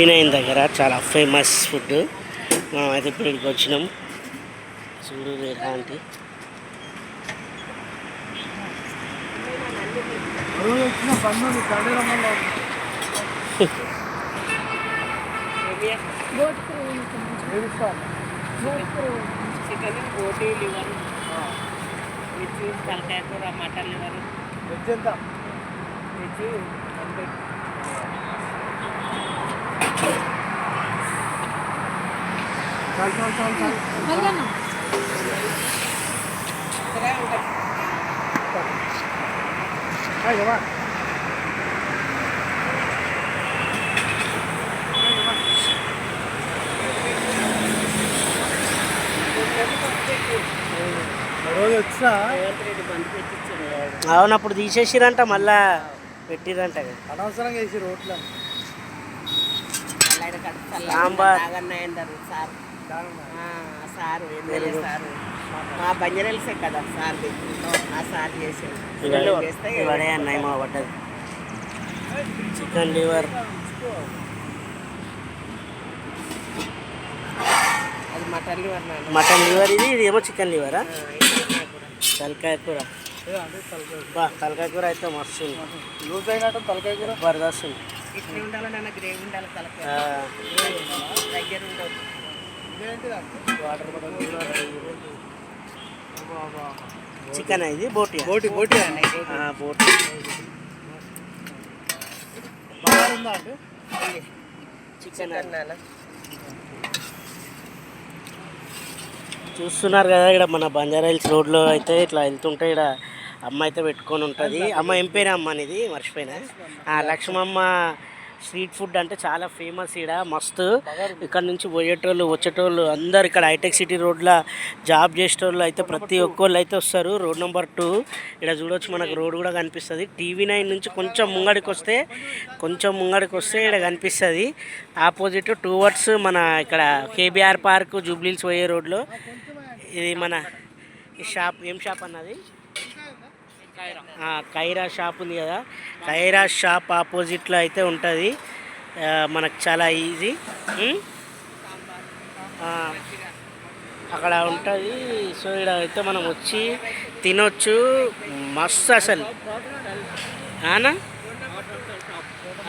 వినయన్ దగ్గర చాలా famous food. మనం అయితే ఇప్పుడు ఇక్కడికి వచ్చినాం. చూడు ఎలాంటి చికెన్ బోటీ లివర్ వెజ్ తలకాయ కూర మటన్ లివర్ వెజ్ ఎంత వెజ్ 100. అవును, అప్పుడు తీసేసిరంట, మళ్ళా పెట్టిరంట. అనవసరంగా వేసి రోడ్లు సాంబార్ సారు ఎమ్మెల్యే సారు మా బంజరల్సే కదా సార్ ఆ సార్ చేసేది ఇవడే అన్నాయి మా పడ్డది. చికెన్ లివర్, అది మటన్ లివర్. మటన్ లివర్, ఇది ఏమో చికెన్ లివరా. తలకాయ కూర, తలకాయ కూర అయితే మస్తు లూజ్ అయినట్టు తలకాయ కూర జబర్దస్త్. ఇట్లా ఉండాలి నాన్న, గ్రేవీ ఉండాలి తలకాయ దగ్గర ఉండదు. చికెన్ ఇది బోటి బోటి బోటి బోటి బాగా ఉందా అంటే చికెన్. చూస్తున్నారు కదా, ఇక్కడ మన బంజారాహిల్స్ రోడ్లో అయితే ఇట్లా వెళ్తుంటే ఇక్కడ అమ్మ అయితే పెట్టుకొని ఉంటుంది. అమ్మ ఏం పేరు అమ్మ అనేది మర్చిపోయినా. లక్ష్మమ్మ స్ట్రీట్ ఫుడ్ అంటే చాలా ఫేమస్. ఇక్కడ మస్తు. ఇక్కడ నుంచి పోయేటోళ్ళు వచ్చేటోళ్ళు అందరు ఇక్కడ హైటెక్ సిటీ రోడ్లో జాబ్ చేసేటోళ్ళు అయితే ప్రతి ఒక్కళ్ళు అయితే వస్తారు. రోడ్ నెంబర్ 2 ఇక్కడ చూడవచ్చు, మనకు రోడ్ కూడా కనిపిస్తుంది. TV9 నుంచి కొంచెం ముంగడికి వస్తే ఇక్కడ కనిపిస్తుంది. ఆపోజిట్ టువర్డ్స్ మన ఇక్కడ KBR పార్క్ జూబ్లీల్స్ పోయే రోడ్లో ఇది మన ఈ షాప్. ఏం షాప్ అన్నది? కైరా షాప్ ఉంది కదా, కైరా షాప్ ఆపోజిట్లో అయితే ఉంటుంది. మనకు చాలా ఈజీ. అక్కడ ఉంటుంది. సో ఇక్కడ అయితే మనం వచ్చి తినొచ్చు. మస్తు అసలు.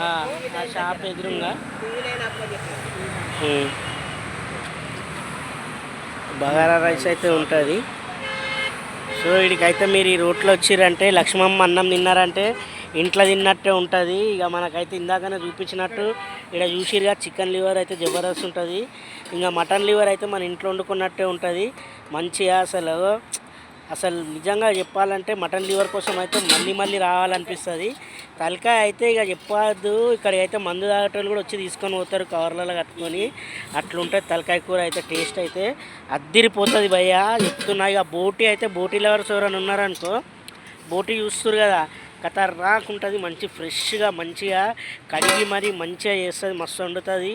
ఆ షాప్ ఎదురుగా బగారా రైస్ అయితే ఉంటుంది. సో వీడికైతే మీరు ఈ రోడ్లో వచ్చిరంటే లక్ష్మమ్మ అన్నం తిన్నారంటే ఇంట్లో తిన్నట్టే ఉంటుంది. ఇక మనకైతే ఇందాకనే చూపించినట్టు ఇక్కడ చూసిరుగా చికెన్ లివర్ అయితే జబర్దస్త్ ఉంటుంది. ఇంకా మటన్ లివర్ అయితే మన ఇంట్లో వండుకున్నట్టే ఉంటుంది మంచిగా. అసలు నిజంగా చెప్పాలంటే మటన్ లివర్ కోసం అయితే మళ్ళీ రావాలనిపిస్తుంది. తలకాయ అయితే ఇక చెప్పద్దు, ఇక్కడికైతే మందు తాగేటోళ్ళు కూడా వచ్చి తీసుకొని పోతారు కవర్లలో కట్టుకొని. అట్లుంటుంది తలకాయ కూర అయితే. టేస్ట్ అయితే అద్దిరిపోతుంది భయ్య, చెప్తున్నా. ఇక బోటీ అయితే బోటీ లవర్స్ ఎవరైనా ఉన్నారనుకో, బోటీ చూస్తారు కదా, ఖతర్నాక్ ఉంటుంది. మంచి ఫ్రెష్గా మంచిగా కడిగి మరీ మంచిగా చేస్తుంది, మస్తు వండుతుంది,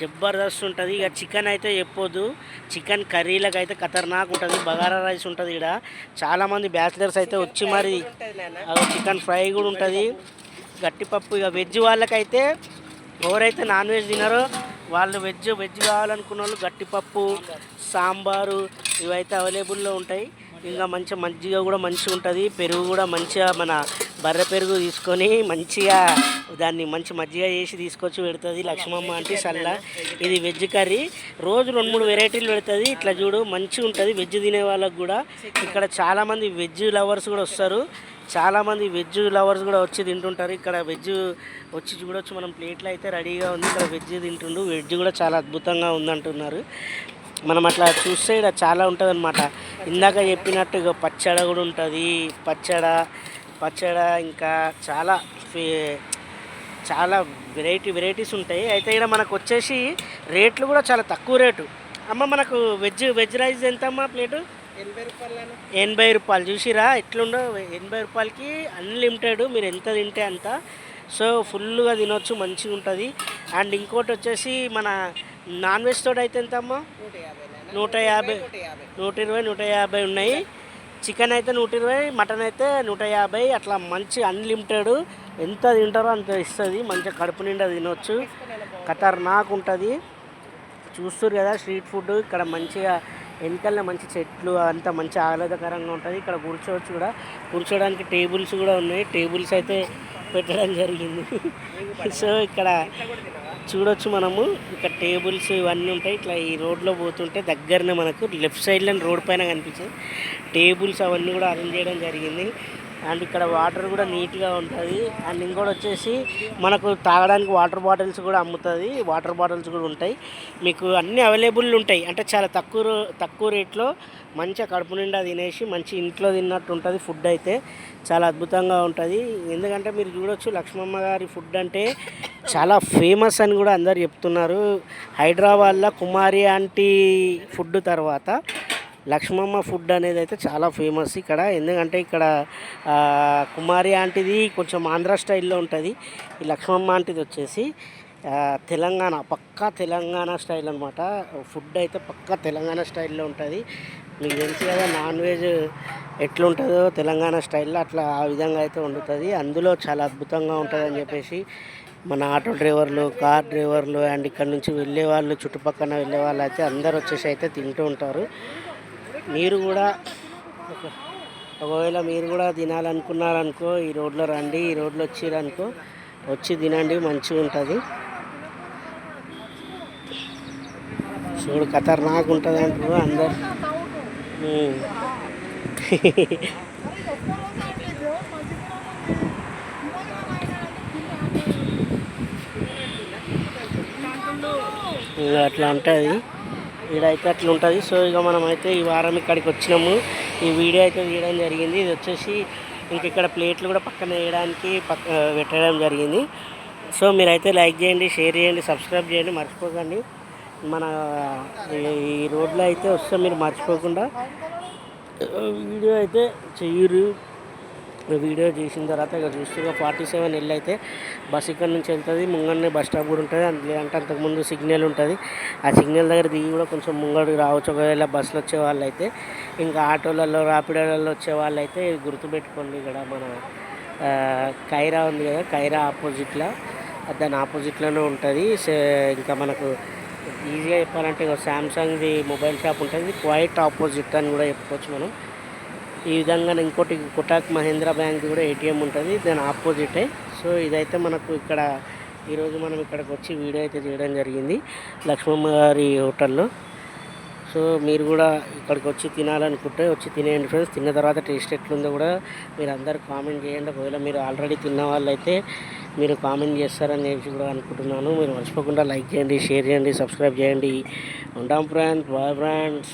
జబర్దస్త్ ఉంటుంది. ఇక చికెన్ అయితే చెప్పొద్దు, చికెన్ కర్రీలకు అయితే ఖతర్నాక్ ఉంటుంది. బగారా రైస్ ఉంటుంది. ఇక్కడ చాలామంది బ్యాచిలర్స్ అయితే వచ్చి మరి చికెన్ ఫ్రై కూడా ఉంటుంది, గట్టిపప్పు. ఇక వెజ్ వాళ్ళకైతే ఎవరైతే నాన్ వెజ్ తినారో వాళ్ళు వెజ్ కావాలనుకున్న వాళ్ళు గట్టిపప్పు, సాంబారు ఇవైతే అవైలబుల్లో ఉంటాయి. ఇంకా మంచిగా మజ్జిగ కూడా మంచిగా ఉంటుంది. పెరుగు కూడా మంచిగా మన బర్రె పెరుగు తీసుకొని మంచిగా దాన్ని మంచి మజ్జిగ చేసి తీసుకొచ్చి పెడుతుంది లక్ష్మమ్మ అంటే చల్ల. ఇది వెజ్ కర్రీ. రోజు 2-3 వెరైటీలు పెడుతుంది. ఇట్లా చూడు మంచిగా ఉంటుంది. వెజ్ తినే వాళ్ళకు కూడా ఇక్కడ చాలామంది వెజ్ లవర్స్ కూడా వస్తారు. చాలామంది వెజ్ లవర్స్ కూడా వచ్చి తింటుంటారు. ఇక్కడ వెజ్ వచ్చి చూడవచ్చు, మనం ప్లేట్లో అయితే రెడీగా ఉంది. ఇక్కడ వెజ్ తింటుండు. వెజ్ కూడా చాలా అద్భుతంగా ఉందంటున్నారు. మనం అట్లా చూస్తే ఇక్కడ చాలా ఉంటుంది అన్నమాట. ఇందాక చెప్పినట్టు ఇక పచ్చడి కూడా ఉంటుంది. పచ్చడి ఇంకా చాలా వెరైటీస్ ఉంటాయి. అయితే ఇక్కడ మనకు వచ్చేసి రేట్లు కూడా చాలా తక్కువ రేటు. అమ్మ మనకు వెజ్ రైస్ ఎంత అమ్మ ప్లేటు? 80 రూపాయలు. చూసిరా ఎట్లుండో, 80 రూపాయలకి అన్లిమిటెడ్, మీరు ఎంత తింటే అంత. సో ఫుల్గా తినొచ్చు, మంచిగా ఉంటుంది. అండ్ ఇంకోటి వచ్చేసి మన నాన్ వెజ్ తోటి అయితే ఎంత అమ్మ? 150, 120, 150 ఉన్నాయి. చికెన్ అయితే 120, మటన్ అయితే 150. అట్లా మంచి అన్లిమిటెడ్, ఎంత తింటారో అంత ఇస్తుంది. మంచిగా కడుపు నిండా తినొచ్చు. ఖతర్నాక్ ఉంటుంది. చూస్తారు కదా స్ట్రీట్ ఫుడ్. ఇక్కడ మంచిగా వెనకాల మంచి చెట్లు అంతా మంచి ఆహ్లాదకరంగా ఉంటుంది. ఇక్కడ కూర్చోవచ్చు కూడా, కూర్చోడానికి టేబుల్స్ కూడా ఉన్నాయి. టేబుల్స్ అయితే పెట్టడం జరిగింది. సో ఇక్కడ చూడొచ్చు మనము. ఇక్కడ టేబుల్స్ ఇవన్నీ ఉంటాయి. ఇట్లా ఈ రోడ్లో పోతుంటే దగ్గరనే మనకు లెఫ్ట్ సైడ్లో రోడ్ పైన కనిపించింది టేబుల్స్ అవన్నీ కూడా అరేంజ్ చేయడం జరిగింది. అండ్ ఇక్కడ వాటర్ కూడా నీట్గా ఉంటుంది. అండ్ ఇంకోటి వచ్చేసి మనకు తాగడానికి వాటర్ బాటిల్స్ కూడా అమ్ముతుంది. వాటర్ బాటిల్స్ కూడా ఉంటాయి. మీకు అన్నీ అవైలబుల్ ఉంటాయి. అంటే చాలా తక్కువ రేట్లో మంచిగా కడుపు నిండా తినేసి మంచి ఇంట్లో తిన్నట్టు ఉంటుంది. ఫుడ్ అయితే చాలా అద్భుతంగా ఉంటుంది. ఎందుకంటే మీరు చూడొచ్చు లక్ష్మమ్మ గారి ఫుడ్ అంటే చాలా ఫేమస్ అని కూడా అందరు చెప్తున్నారు. హైదరాబాద్లో కుమారి ఆంటీ ఫుడ్ తర్వాత లక్ష్మమ్మ ఫుడ్ అనేది అయితే చాలా ఫేమస్ ఇక్కడ. ఎందుకంటే ఇక్కడ కుమారి ఆంటీది కొంచెం ఆంధ్ర స్టైల్లో ఉంటుంది. ఈ లక్ష్మమ్మ ఆంటీది వచ్చేసి తెలంగాణ, పక్కా తెలంగాణ స్టైల్ అనమాట. ఫుడ్ అయితే పక్కా తెలంగాణ స్టైల్లో ఉంటుంది. మీకు తెలుసు కదా నాన్ వెజ్ ఎట్లుంటుందో తెలంగాణ స్టైల్లో, అట్లా ఆ విధంగా అయితే వండుతుంది. అందులో చాలా అద్భుతంగా ఉంటుంది అని చెప్పేసి మన ఆటో డ్రైవర్లు, కార్ డ్రైవర్లు అండ్ ఇక్కడ నుంచి వెళ్ళే వాళ్ళు, చుట్టుపక్కల వెళ్ళే వాళ్ళు అయితే అందరు వచ్చేసి అయితే తింటూ ఉంటారు. మీరు కూడా ఒకవేళ మీరు కూడా తినాలనుకున్నారనుకో ఈ రోడ్లో రండి. ఈ రోడ్లో వచ్చిరనుకో వచ్చి తినండి, మంచిగా ఉంటుంది. చూడు ఖతర్నాక్ ఉంటుంది అంటారు అందరు. అట్లా ఉంటుంది. ఈడైతే అట్లా ఉంటుంది. సో ఇక మనమైతే ఈ వారం ఇక్కడికి వచ్చినాము. ఈ వీడియో అయితే తీయడం జరిగింది. ఇది వచ్చేసి ఇంక ఇక్కడ ప్లేట్లు కూడా పక్కన వేయడానికి పెట్టడం జరిగింది. సో మీరైతే లైక్ చేయండి, షేర్ చేయండి, సబ్స్క్రైబ్ చేయండి, మర్చిపోకండి. మన ఈ రోడ్లో అయితే వస్తే మీరు మర్చిపోకుండా వీడియో అయితే చెయ్యరు. వీడియో చేసిన తర్వాత ఇక చూస్తుగా 47 వెళ్ళి అయితే బస్ ఇక్కడ నుంచి వెళ్తుంది. ముంగనే బస్ స్టాప్ కూడా ఉంటుంది. లేదంటే అంతకుముందు సిగ్నల్ ఉంటుంది. ఆ సిగ్నల్ దగ్గర దిగి కూడా కొంచెం ముంగడికి రావచ్చు. ఒకవేళ బస్సులు వచ్చే వాళ్ళు అయితే, ఇంకా ఆటోలలో ర్యాపిడోలలో వచ్చే వాళ్ళు అయితే గుర్తుపెట్టుకోండి. ఇక్కడ మన కైరా ఉంది కదా, కైరా ఆపోజిట్లో, దాని ఆపోజిట్లోనే ఉంటుంది. ఇంకా మనకు ఈజీగా చెప్పాలంటే శాంసంగ్ది మొబైల్ షాప్ ఉంటుంది, క్వైట్ ఆపోజిట్ అని కూడా చెప్పుకోవచ్చు మనం. ఈ విధంగా ఇంకోటి కొటాక్ మహేంద్ర బ్యాంక్ కూడా ఏటీఎం ఉంటుంది, దాని ఆపోజిటే. సో ఇదైతే మనకు ఇక్కడ ఈరోజు మనం ఇక్కడికి వచ్చి వీడియో అయితే చేయడం జరిగింది లక్ష్మమ్మ గారి హోటల్లో. సో మీరు కూడా ఇక్కడికి వచ్చి తినాలనుకుంటే వచ్చి తినేయండి ఫ్రెండ్స్. తిన్న తర్వాత టేస్ట్ ఎట్లుందో కూడా మీరు అందరు కామెంట్ చేయండి. ఒకవేళ మీరు ఆల్రెడీ తిన్న వాళ్ళైతే మీరు కామెంట్ చేస్తారని నేను కూడా అనుకుంటున్నాను. మీరు మర్చిపోకుండా లైక్ చేయండి, షేర్ చేయండి, సబ్స్క్రైబ్ చేయండి. ఉంటాం ఫ్రెండ్స్, బాయ్ ఫ్రెండ్స్.